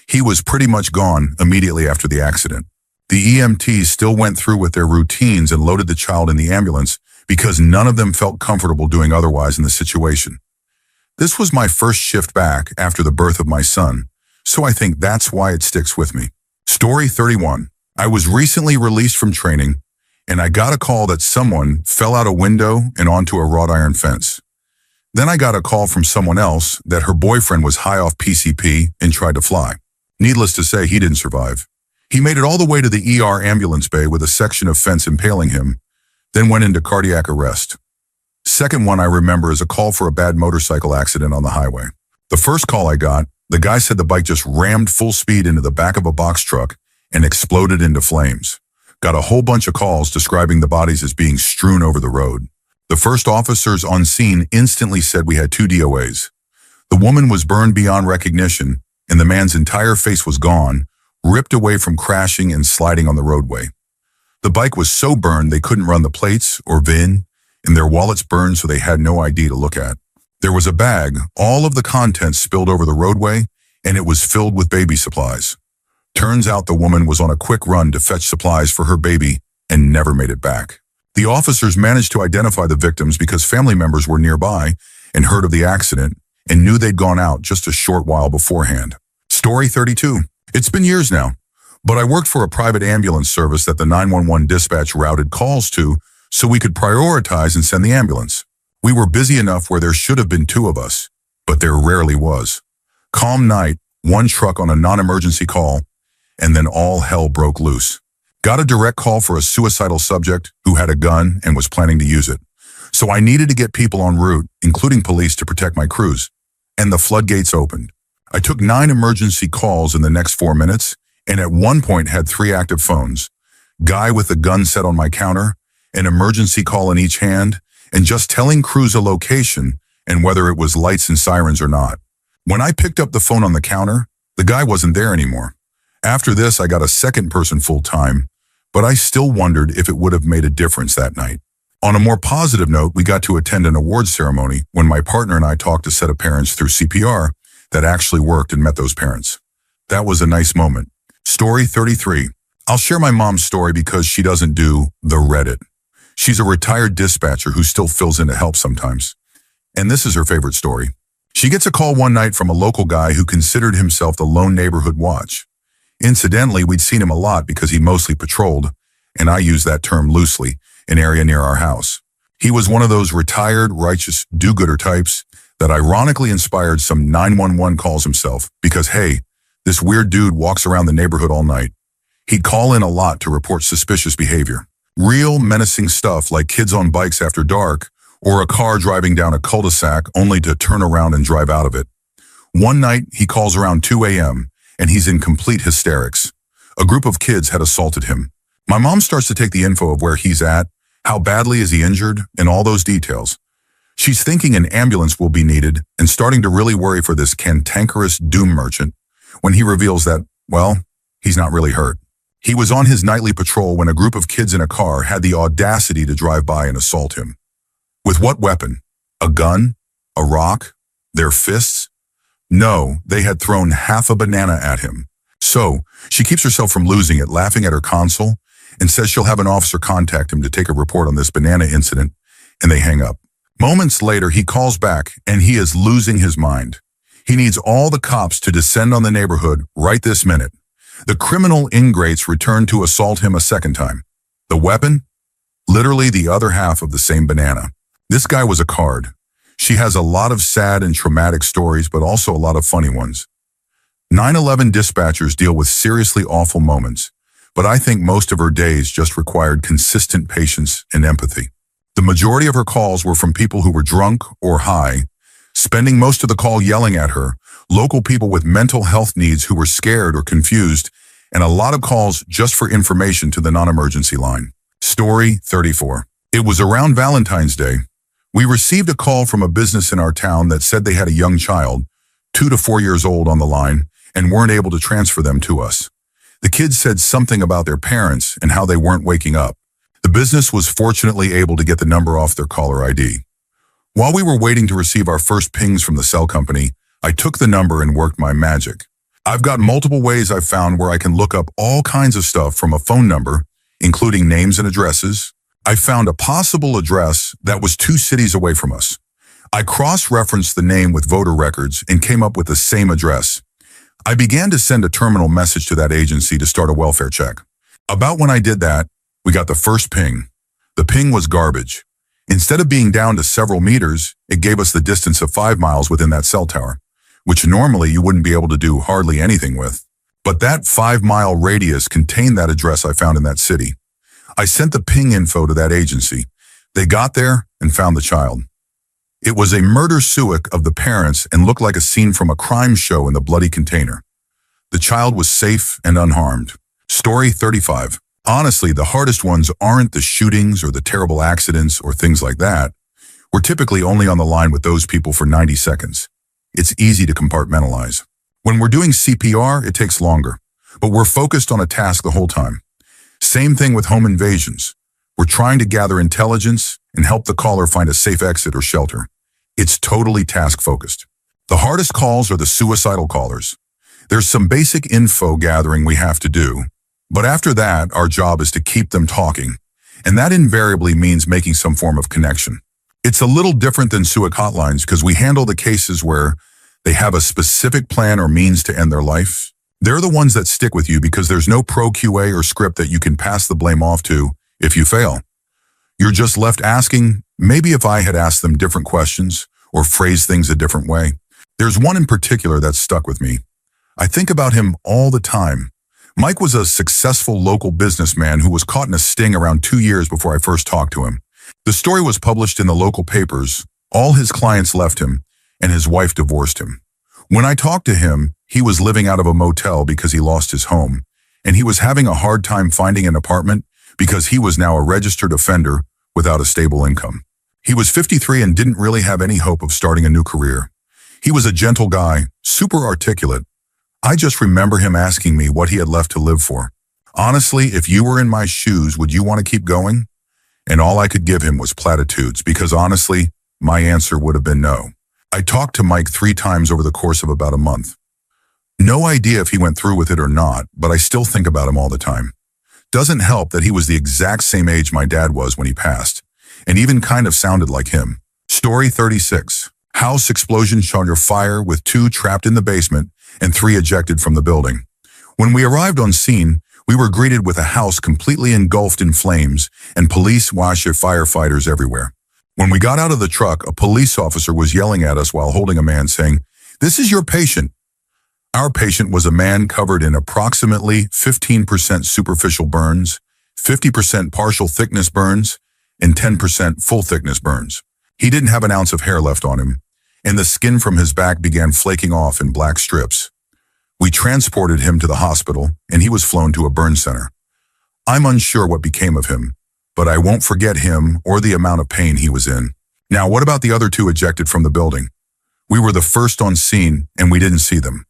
he was pretty much gone immediately after the accident. The EMTs still went through with their routines and loaded the child in the ambulance because none of them felt comfortable doing otherwise in the situation. This was my first shift back after the birth of my son, so I think that's why it sticks with me. Story 31. I was recently released from training, and I got a call that someone fell out a window and onto a wrought iron fence. Then I got a call from someone else that her boyfriend was high off PCP and tried to fly. Needless to say, he didn't survive. He made it all the way to the ER ambulance bay with a section of fence impaling him, then went into cardiac arrest. Second one I remember is a call for a bad motorcycle accident on the highway. The first call I got, the guy said the bike just rammed full speed into the back of a box truck and exploded into flames. Got a whole bunch of calls describing the bodies as being strewn over the road. The first officers on scene instantly said we had 2 DOAs. The woman was burned beyond recognition, and the man's entire face was gone, ripped away from crashing and sliding on the roadway. The bike was so burned they couldn't run the plates or VIN, and their wallets burned so they had no ID to look at. There was a bag, all of the contents spilled over the roadway, and it was filled with baby supplies. Turns out the woman was on a quick run to fetch supplies for her baby and never made it back. The officers managed to identify the victims because family members were nearby and heard of the accident and knew they'd gone out just a short while beforehand. Story 32. It's been years now, but I worked for a private ambulance service that the 911 dispatch routed calls to so we could prioritize and send the ambulance. We were busy enough where there should have been 2 of us, but there rarely was. Calm night, 1 truck on a non-emergency call, and then all hell broke loose. Got a direct call for a suicidal subject who had a gun and was planning to use it. So I needed to get people en route, including police, to protect my crews. And the floodgates opened. I took 9 emergency calls in the next 4 minutes, and at one point had 3 active phones. Guy with a gun set on my counter, an emergency call in each hand, and just telling crews a location and whether it was lights and sirens or not. When I picked up the phone on the counter, the guy wasn't there anymore. After this, I got a second person full-time, but I still wondered if it would have made a difference that night. On a more positive note, we got to attend an awards ceremony when my partner and I talked to a set of parents through CPR that actually worked and met those parents. That was a nice moment. Story 33. I'll share my mom's story because she doesn't do the Reddit. She's a retired dispatcher who still fills in to help sometimes. And this is her favorite story. She gets a call one night from a local guy who considered himself the lone neighborhood watch. Incidentally, we'd seen him a lot because he mostly patrolled, and I use that term loosely, an area near our house. He was one of those retired, righteous, do-gooder types that ironically inspired some 911 calls himself because, hey, this weird dude walks around the neighborhood all night. He'd call in a lot to report suspicious behavior. Real menacing stuff like kids on bikes after dark or a car driving down a cul-de-sac only to turn around and drive out of it. One night, he calls around 2 a.m., and he's in complete hysterics. A group of kids had assaulted him. My mom starts to take the info of where he's at, how badly is he injured, and all those details. She's thinking an ambulance will be needed and starting to really worry for this cantankerous doom merchant when he reveals that, well, he's not really hurt. He was on his nightly patrol when a group of kids in a car had the audacity to drive by and assault him. With what weapon? A gun? A rock? Their fists? No, they had thrown half a banana at him. So, she keeps herself from losing it, laughing at her console, and says she'll have an officer contact him to take a report on this banana incident, and they hang up. Moments later, he calls back, and he is losing his mind. He needs all the cops to descend on the neighborhood right this minute. The criminal ingrates return to assault him a second time. The weapon? Literally the other half of the same banana. This guy was a card. She has a lot of sad and traumatic stories, but also a lot of funny ones. 9/11 dispatchers deal with seriously awful moments, but I think most of her days just required consistent patience and empathy. The majority of her calls were from people who were drunk or high, spending most of the call yelling at her, local people with mental health needs who were scared or confused, and a lot of calls just for information to the non-emergency line. Story 34. It was around Valentine's Day. We received a call from a business in our town that said they had a young child, 2 to 4 years old, on the line and weren't able to transfer them to us. The kids said something about their parents and how they weren't waking up. The business was fortunately able to get the number off their caller ID. While we were waiting to receive our first pings from the cell company, I took the number and worked my magic. I've got multiple ways I've found where I can look up all kinds of stuff from a phone number, including names and addresses. I found a possible address that was 2 cities away from us. I cross-referenced the name with voter records and came up with the same address. I began to send a terminal message to that agency to start a welfare check. About when I did that, we got the first ping. The ping was garbage. Instead of being down to several meters, it gave us the distance of 5 miles within that cell tower, which normally you wouldn't be able to do hardly anything with. But that 5-mile radius contained that address I found in that city. I sent the ping info to that agency. They got there and found the child. It was a murder-suicide of the parents and looked like a scene from a crime show in the bloody container. The child was safe and unharmed. Story 35. Honestly, the hardest ones aren't the shootings or the terrible accidents or things like that. We're typically only on the line with those people for 90 seconds. It's easy to compartmentalize. When we're doing CPR, it takes longer, but we're focused on a task the whole time. Same thing with home invasions. We're trying to gather intelligence and help the caller find a safe exit or shelter. It's totally task-focused. The hardest calls are the suicidal callers. There's some basic info gathering we have to do, but after that, our job is to keep them talking, and that invariably means making some form of connection. It's a little different than SUIC hotlines because we handle the cases where they have a specific plan or means to end their life. They're the ones that stick with you because there's no pro QA or script that you can pass the blame off to if you fail. You're just left asking, maybe if I had asked them different questions or phrased things a different way. There's one in particular that's stuck with me. I think about him all the time. Mike was a successful local businessman who was caught in a sting around 2 years before I first talked to him. The story was published in the local papers. All his clients left him, and his wife divorced him. When I talked to him, he was living out of a motel because he lost his home, and he was having a hard time finding an apartment because he was now a registered offender without a stable income. He was 53 and didn't really have any hope of starting a new career. He was a gentle guy, super articulate. I just remember him asking me what he had left to live for. Honestly, if you were in my shoes, would you want to keep going? And all I could give him was platitudes because honestly, my answer would have been no. I talked to Mike 3 times over the course of about a month. No idea if he went through with it or not, but I still think about him all the time. Doesn't help that he was the exact same age my dad was when he passed, and even kind of sounded like him. Story 36. House explosion under fire with 2 trapped in the basement and 3 ejected from the building. When we arrived on scene, we were greeted with a house completely engulfed in flames and police washer firefighters everywhere. When we got out of the truck, a police officer was yelling at us while holding a man saying, "This is your patient." Our patient was a man covered in approximately 15% superficial burns, 50% partial thickness burns, and 10% full thickness burns. He didn't have an ounce of hair left on him, and the skin from his back began flaking off in black strips. We transported him to the hospital, and he was flown to a burn center. I'm unsure what became of him, but I won't forget him or the amount of pain he was in. Now, what about the other two ejected from the building? We were the first on scene, and we didn't see them.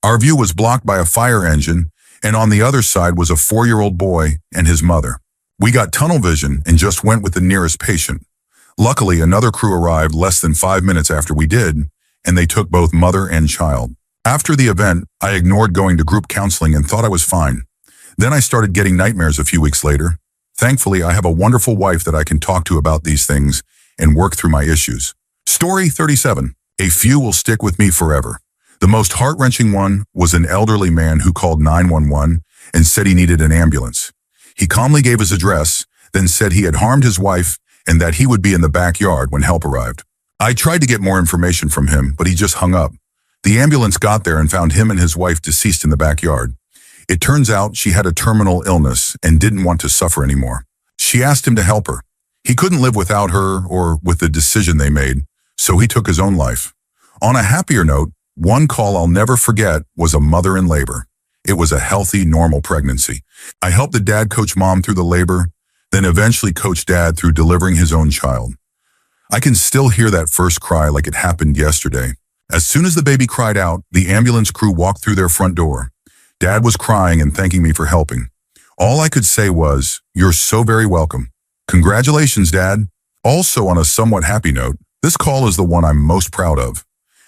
Our view was blocked by a fire engine, and on the other side was a 4-year-old boy and his mother. We got tunnel vision and just went with the nearest patient. Luckily, another crew arrived less than 5 minutes after we did, and they took both mother and child. After the event, I ignored going to group counseling and thought I was fine. Then I started getting nightmares a few weeks later. Thankfully, I have a wonderful wife that I can talk to about these things and work through my issues. Story 37. A few will stick with me forever. The most heart-wrenching one was an elderly man who called 911 and said he needed an ambulance. He calmly gave his address, then said he had harmed his wife and that he would be in the backyard when help arrived. I tried to get more information from him, but he just hung up. The ambulance got there and found him and his wife deceased in the backyard. It turns out she had a terminal illness and didn't want to suffer anymore. She asked him to help her. He couldn't live without her or with the decision they made, so he took his own life. On a happier note, one call I'll never forget was a mother in labor. It was a healthy, normal pregnancy. I helped the dad coach mom through the labor, then eventually coached dad through delivering his own child. I can still hear that first cry like it happened yesterday. As soon as the baby cried out, the ambulance crew walked through their front door. Dad was crying and thanking me for helping. All I could say was, "You're so very welcome. Congratulations, Dad." Also, on a somewhat happy note, this call is the one I'm most proud of.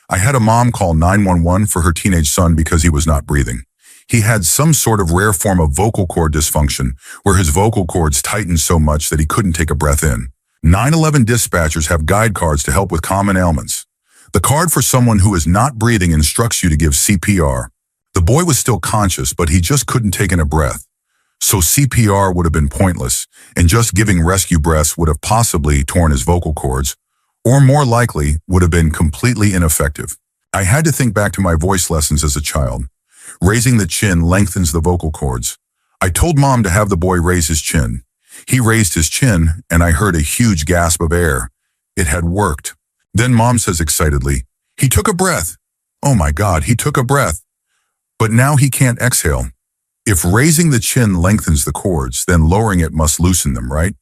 I had a mom call 911 for her teenage son because he was not breathing. He had some sort of rare form of vocal cord dysfunction, where his vocal cords tightened so much that he couldn't take a breath in. 911 dispatchers have guide cards to help with common ailments. The card for someone who is not breathing instructs you to give CPR. The boy was still conscious, but he just couldn't take in a breath. So CPR would have been pointless, and just giving rescue breaths would have possibly torn his vocal cords, or more likely, would have been completely ineffective. I had to think back to my voice lessons as a child. Raising the chin lengthens the vocal cords. I told Mom to have the boy raise his chin. He raised his chin, and I heard a huge gasp of air. It had worked. Then Mom says excitedly, "He took a breath." Oh my God, he took a breath. But now he can't exhale. If raising the chin lengthens the cords, then lowering it must loosen them, right?